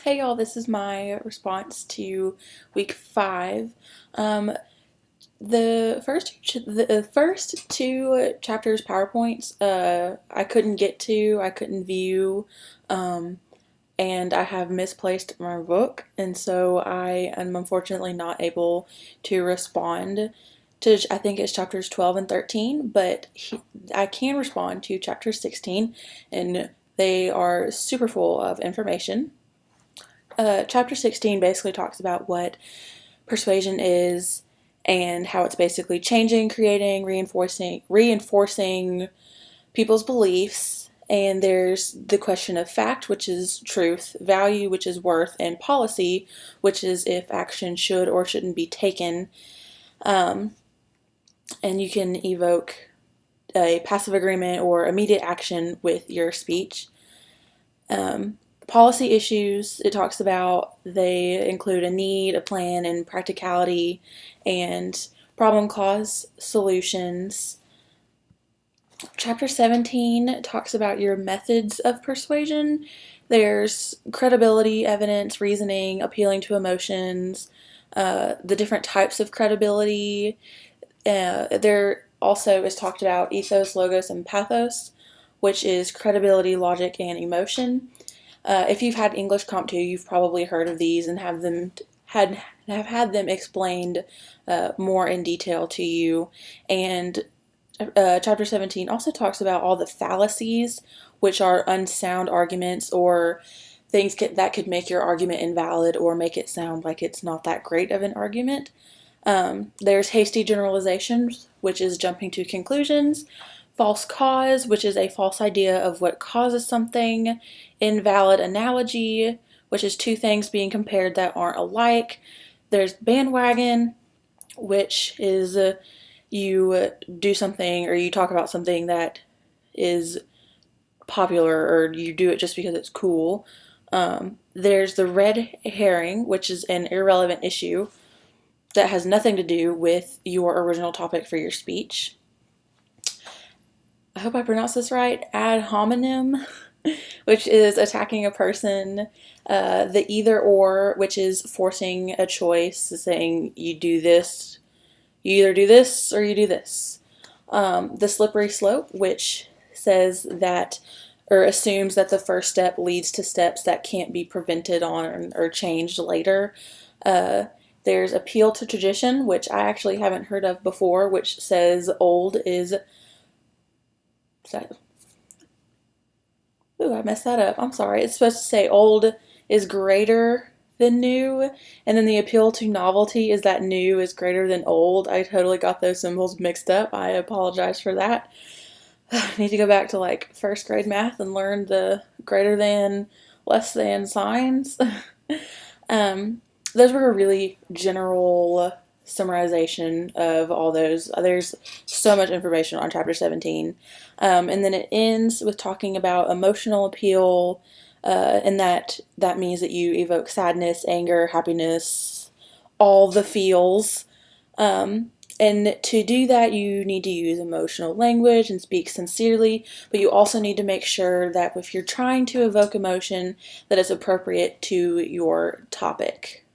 Hey y'all, this is my response to week 5. Um, the first two chapters PowerPoints I couldn't get to, I couldn't view, um, and I have misplaced my book, and so I am unfortunately not able to respond to, I think it's chapters 12 and 13, but I can respond to chapter 16, and they are super full of information. Chapter 16 basically talks about what persuasion is and how it's basically changing, creating, reinforcing people's beliefs. And there's the question of fact, which is truth, value, which is worth, and policy, which is if action should or shouldn't be taken. Um, and you can evoke a passive agreement or immediate action with your speech. Um, Policy issues it talks about, they include a need, a plan, and practicality, and problem cause solutions. Chapter 17 talks about your methods of persuasion. There's credibility, evidence, reasoning, appealing to emotions, the different types of credibility. There also is talked about ethos, logos, and pathos, which is credibility, logic, and emotion. If you've had English Comp 2, you've probably heard of these and have had them explained more in detail to you. And chapter 17 also talks about all the fallacies, which are unsound arguments or that could make your argument invalid or make it sound like it's not that great of an argument. There's hasty generalizations, which is jumping to conclusions. False cause, which is a false idea of what causes something. Invalid analogy, which is two things being compared that aren't alike. There's bandwagon, which is you do something or you talk about something that is popular or you do it just because it's cool. There's the red herring, which is an irrelevant issue that has nothing to do with your original topic for your speech. I hope I pronounced this right. Ad hominem, which is attacking a person. The either or, which is forcing a choice, saying you do this, you either do this or you do this. The slippery slope, which says that or assumes that the first step leads to steps that can't be prevented on or changed later. There's appeal to tradition, which I actually haven't heard of before, which says old is. Ooh, I messed that up. I'm sorry. It's supposed to say old is greater than new, and then the appeal to novelty is that new is greater than old. I totally got those symbols mixed up. I apologize for that. I need to go back to like first grade math and learn the greater than, less than signs. um, those were a really general summarization of all those. There's so much information on chapter 17. And then it ends with talking about emotional appeal, and that means that you evoke sadness, anger, happiness, all the feels. And to do that, you need to use emotional language and speak sincerely, but you also need to make sure that if you're trying to evoke emotion, that it's appropriate to your topic.